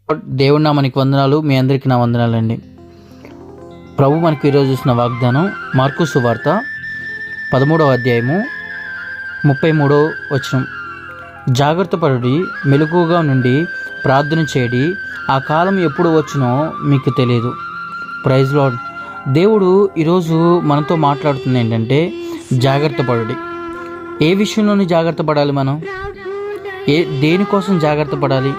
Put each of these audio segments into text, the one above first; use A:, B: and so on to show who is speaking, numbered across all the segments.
A: దేవుడి నామానికి వందనాలు. మీ అందరికీ నా వందనాలండి. ప్రభు మనకు ఈరోజు ఇచ్చిన వాగ్దానం మార్కు సువార్త 13వ అధ్యాయము 33వ వచనం. జాగ్రత్త పడి మెలకువగా నుండి ప్రార్థన చేయడి, ఆ కాలం ఎప్పుడు వచ్చునో మీకు తెలియదు. Praise lord. దేవుడు ఈరోజు మనతో మాట్లాడుతుంది ఏంటంటే జాగ్రత్త పడి. ఏ విషయంలోని జాగ్రత్త పడాలి? మనం దేనికోసం జాగ్రత్త పడాలి?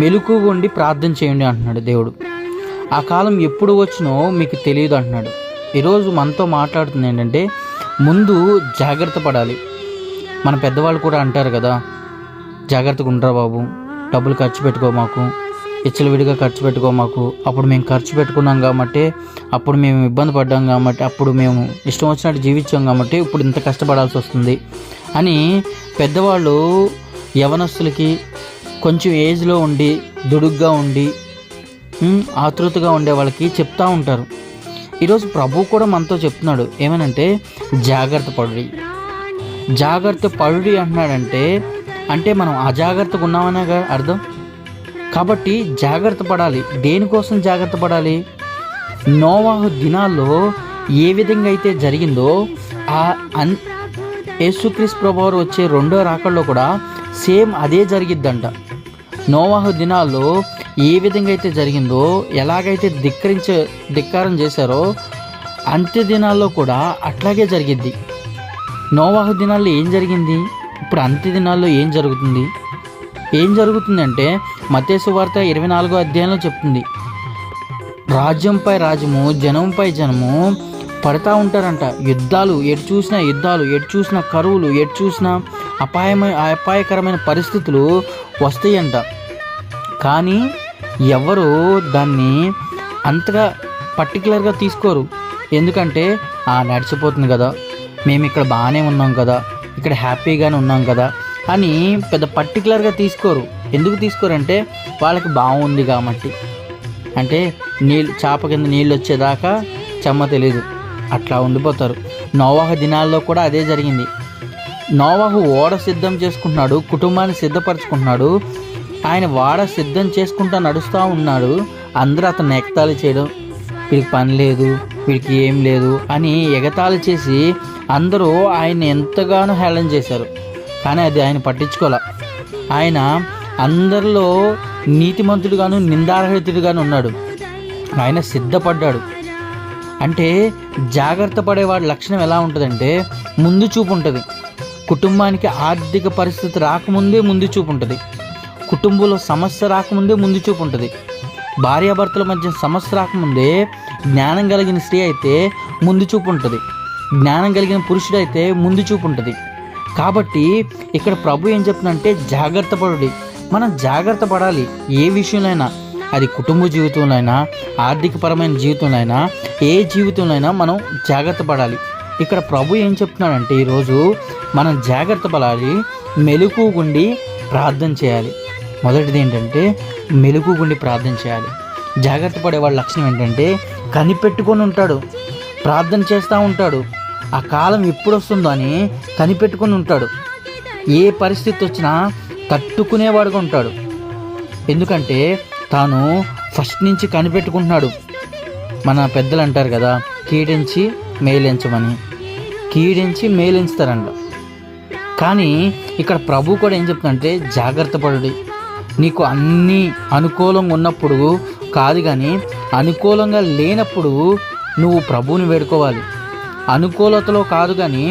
A: మెలకువగా ఉండి ప్రార్థన చేయండి అంటున్నాడు దేవుడు. ఆ కాలం ఎప్పుడు వచ్చినో మీకు తెలియదు అంటున్నాడు. ఈరోజు మనతో మాట్లాడుతుంది ఏంటంటే ముందు జాగ్రత్త పడాలి. మన పెద్దవాళ్ళు కూడా అంటారు కదా, జాగ్రత్తగా ఉండరా బాబు, డబ్బులు ఖర్చు పెట్టుకో మాకు, విడిగా ఖర్చు పెట్టుకో మాకు, అప్పుడు మేము ఖర్చు పెట్టుకున్నాం కాబట్టి, అప్పుడు మేము ఇబ్బంది పడ్డాం కాబట్టి, అప్పుడు మేము ఇష్టం వచ్చినట్టు జీవించాం కాబట్టి ఇప్పుడు ఇంత కష్టపడాల్సి వస్తుంది అని పెద్దవాళ్ళు యవనస్తులకి, కొంచెం ఏజ్లో ఉండి దుడుగ్గా ఉండి ఆతృతగా ఉండే వాళ్ళకి చెప్తూ ఉంటారు. ఈరోజు ప్రభు కూడా మనతో చెప్తున్నాడు ఏమనంటే జాగ్రత్త పడుడి. జాగ్రత్త పడుడి అంటున్నాడంటే అంటే మనం అజాగ్రత్తగా ఉన్నామనే అర్థం. కాబట్టి జాగ్రత్త పడాలి. దేనికోసం జాగ్రత్త పడాలి? నోవాహు దినాల్లో ఏ విధంగా అయితే జరిగిందో ఆ యేసుక్రీస్తు ప్రభువారు వచ్చే రెండో రాకడలో కూడా సేమ్ అదే జరిగిద్దంట. నోవాహు దినాల్లో ఏ విధంగా అయితే జరిగిందో, ఎలాగైతే ధిక్కారం చేశారో అంత్య దినాల్లో కూడా అట్లాగే జరిగిద్ది. నోవాహు దినాల్లో ఏం జరిగింది, ఇప్పుడు అంత్య దినాల్లో ఏం జరుగుతుంది? ఏం జరుగుతుందంటే మత్తయి సువార్త 24వ అధ్యాయంలో చెప్తుంది, రాజ్యంపై రాజ్యము, జనంపై జనము పడతా ఉంటారంట. యుద్ధాలు, ఎటు చూసినా యుద్ధాలు, ఎటు చూసినా కరువులు, ఎటు చూసినా అపాయకరమైన పరిస్థితులు వస్తాయంట. కానీ ఎవరు దాన్ని అంతగా పర్టికులర్గా తీసుకోరు. ఎందుకంటే నడిచిపోతుంది కదా, మేము ఇక్కడ బాగానే ఉన్నాం కదా, ఇక్కడ హ్యాపీగానే ఉన్నాం కదా అని పెద్ద పర్టికులర్గా తీసుకోరు. ఎందుకు తీసుకోరంటే వాళ్ళకి బాగుంది కాబట్టి. అంటే చాప కింద నీళ్ళు వచ్చేదాకా చెమ్మ తెలీదు, అట్లా ఉండిపోతారు. నోవాహు దినాల్లో కూడా అదే జరిగింది. నోవాహు ఓడ సిద్ధం చేసుకుంటున్నాడు, కుటుంబాన్ని సిద్ధపరచుకుంటున్నాడు. ఆయన వాడ సిద్ధం చేసుకుంటూ నడుస్తూ ఉన్నాడు. అందరూ అతను ఎగతాళి చేయడం, వీడికి పని లేదు, వీడికి ఏం లేదు అని ఎగతాళి చేసి అందరూ ఆయన ఎంతగానో హేళన చేశారు. కానీ అది ఆయన పట్టించుకోలే. ఆయన అందరిలో నీతిమంతుడుగాను నిందారహితుడుగాను ఉన్నాడు. ఆయన సిద్ధపడ్డాడు. అంటే జాగ్రత్త పడేవాడి లక్షణం ఎలా ఉంటుందంటే ముందు చూపు ఉంటుంది. కుటుంబానికి ఆర్థిక పరిస్థితి రాకముందే ముందు చూపు ఉంటుంది. కుటుంబంలో సమస్య రాకముందే ముందు చూపు ఉంటుంది. భార్యాభర్తల మధ్య సమస్య రాకముందే జ్ఞానం కలిగిన స్త్రీ అయితే ముందు చూపు ఉంటుంది. జ్ఞానం కలిగిన పురుషుడు అయితే ముందు చూపు ఉంటుంది. కాబట్టి ఇక్కడ ప్రభు ఏం చెప్తుందంటే జాగ్రత్త పడుడి. మనం జాగ్రత్త పడాలి. ఏ విషయంలో, అది కుటుంబ జీవితంలో అయినా, ఆర్థికపరమైన జీవితంలో అయినా, ఏ జీవితంలో అయినా మనం జాగ్రత్త పడాలి. ఇక్కడ ప్రభు ఏం చెప్తున్నాడంటే ఈరోజు మనం జాగ్రత్త పడాలి, మెలకువగుండి ప్రార్థన చేయాలి. మొదటిది ఏంటంటే మెలకువగుండి ప్రార్థన చేయాలి. జాగ్రత్త పడేవాళ్ళ లక్షణం ఏంటంటే కనిపెట్టుకొని ఉంటాడు, ప్రార్థన చేస్తూ ఉంటాడు. ఆ కాలం ఎప్పుడు వస్తుందో అని కనిపెట్టుకొని ఉంటాడు. ఏ పరిస్థితి వచ్చినా తట్టుకునేవాడుగా ఉంటాడు. ఎందుకంటే తాను ఫస్ట్ నుంచి కనిపెట్టుకుంటున్నాడు. మన పెద్దలు అంటారు కదా, కీడించి మేలించమని. కీడించి మేలించుతారంట. కానీ ఇక్కడ ప్రభు కూడా ఏం చెప్తుందంటే జాగ్రత్త పడుడి. నీకు అన్నీ అనుకూలంగా ఉన్నప్పుడు కాదు, కానీ అనుకూలంగా లేనప్పుడు నువ్వు ప్రభువుని వేడుకోవాలి. అనుకూలతలో కాదు, కానీ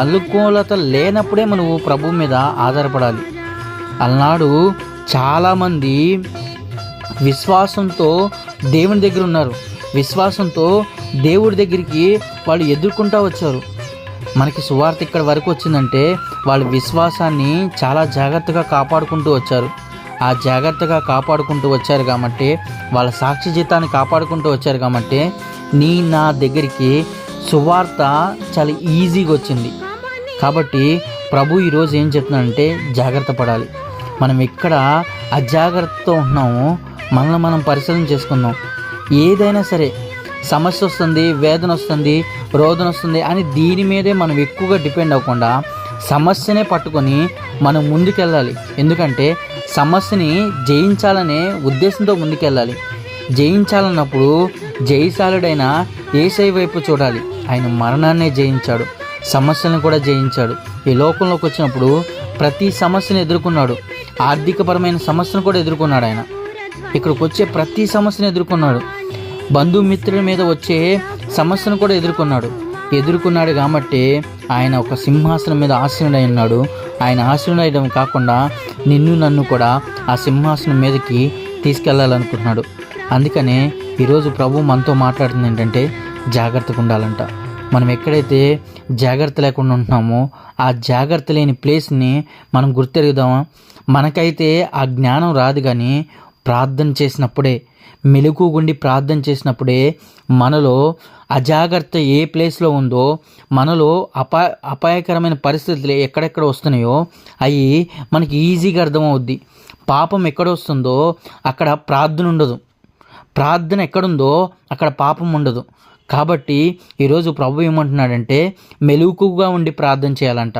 A: అనుకూలత లేనప్పుడే నువ్వు ప్రభు మీద ఆధారపడాలి. అలనాడు చాలామంది విశ్వాసంతో దేవుని దగ్గర ఉన్నారు. విశ్వాసంతో దేవుడి దగ్గరికి వాళ్ళు ఎదుర్కొంటూ వచ్చారు. మనకి సువార్త ఇక్కడ వరకు వచ్చిందంటే వాళ్ళ విశ్వాసాన్ని చాలా జాగ్రత్తగా కాపాడుకుంటూ వచ్చారు. ఆ జాగ్రత్తగా కాపాడుకుంటూ వచ్చారు కాబట్టి, వాళ్ళ సాక్షి జీతాన్ని కాపాడుకుంటూ వచ్చారు కాబట్టి నా దగ్గరికి సువార్త చాలా ఈజీగా వచ్చింది. కాబట్టి ప్రభు ఈరోజు ఏం చెప్తున్నాడంటే జాగ్రత్త పడాలి. మనం ఎక్కడ అజాగ్రత్తతో ఉంటున్నామో మనల్ని మనం పరిశీలన చేసుకుందాం. ఏదైనా సరే సమస్య వస్తుంది, వేదన వస్తుంది, రోదన వస్తుంది అని దీని మీదే మనం ఎక్కువగా డిపెండ్ అవ్వకుండా సమస్యనే పట్టుకొని మనం ముందుకెళ్ళాలి. ఎందుకంటే సమస్యని జయించాలనే ఉద్దేశంతో ముందుకెళ్ళాలి. జయించాలన్నప్పుడు జయశాలుడైన యేసయ్య వైపు చూడాలి. ఆయన మరణాన్నే జయించాడు, సమస్యలను కూడా జయించాడు. ఈ లోకంలోకి వచ్చినప్పుడు ప్రతి సమస్యను ఎదుర్కొన్నాడు. ఆర్థికపరమైన సమస్యను కూడా ఎదుర్కొన్నాడు. ఆయన ఇక్కడికి వచ్చే ప్రతి సమస్యను ఎదుర్కొన్నాడు. బంధుమిత్రుల మీద వచ్చే సమస్యను కూడా ఎదుర్కొన్నాడు కాబట్టి ఆయన ఒక సింహాసనం మీద ఆసీనుడై ఉన్నాడు. ఆయన ఆసీనుడైడం కాకుండా నిన్ను నన్ను కూడా ఆ సింహాసనం మీదకి తీసుకెళ్లాలనుకుంటున్నాడు. అందుకనే ఈరోజు ప్రభు మనతో మాట్లాడుతుంది ఏంటంటే జాగ్రత్తగా ఉండాలంట. మనం ఎక్కడైతే జాగ్రత్త లేకుండా ఉంటున్నామో ఆ జాగ్రత్త లేని ప్లేస్ని మనం గుర్తెరుగుదామా? మనకైతే ఆ జ్ఞానం రాదు, కానీ ప్రార్థన చేసినప్పుడే, మెలకుగుండి ప్రార్థన చేసినప్పుడే మనలో అజాగ్రత్త ఏ ప్లేస్లో ఉందో, మనలో అపాయకరమైన పరిస్థితులు ఎక్కడెక్కడ వస్తున్నాయో అవి మనకి ఈజీగా అర్థమవుద్ది. పాపం ఎక్కడ వస్తుందో అక్కడ ప్రార్థన ఉండదు, ప్రార్థన ఎక్కడుందో అక్కడ పాపం ఉండదు. కాబట్టి ఈరోజు ప్రభు ఏమంటున్నాడంటే మెలకుగా ఉండి ప్రార్థన చేయాలంట.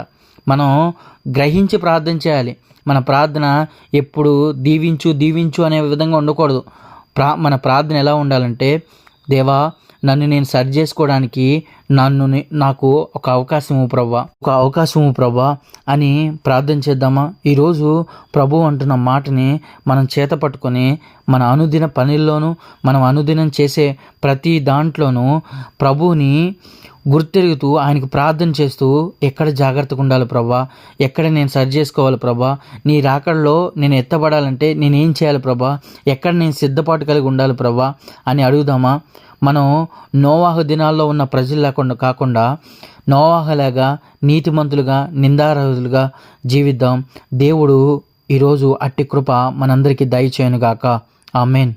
A: మనం గ్రహించి ప్రార్థన చేయాలి. మన ప్రార్థన ఎప్పుడు దీవించు అనే విధంగా ఉండకూడదు. మన ప్రార్థన ఎలా ఉండాలంటే, దేవా నన్ను నేను సరి చేసుకోవడానికి నాకు ఒక అవకాశం ఇవ్వు ప్రభువా అని ప్రార్థన చేద్దామా? ఈరోజు ప్రభు అంటున్న మాటని మనం చేత పట్టుకొని మన అనుదిన పనుల్లోనూ, మనం అనుదినం చేసే ప్రతి దాంట్లోనూ ప్రభువుని గుర్తెరుగుతూ ఆయనకు ప్రార్థన చేస్తూ, ఎక్కడ జాగ్రత్తగా ఉండాలి ప్రభా, ఎక్కడ నేను సరి చేసుకోవాలి ప్రభా, నీ రాకడలో నేను ఎత్తబడాలంటే నేనేం చేయాలి ప్రభా, ఎక్కడ నేను సిద్ధపాటు కలిగి ఉండాలి ప్రభా అని అడుగుదామా? మనం నోవాహు దినాల్లో ఉన్న ప్రజలు కాకుండా నోవాహులాగా నీతిమంతులుగా, నిందారహితులుగా జీవిద్దాం. దేవుడు ఈరోజు అట్టి కృప మనందరికీ దయచేయునుగాక. ఆమేన్.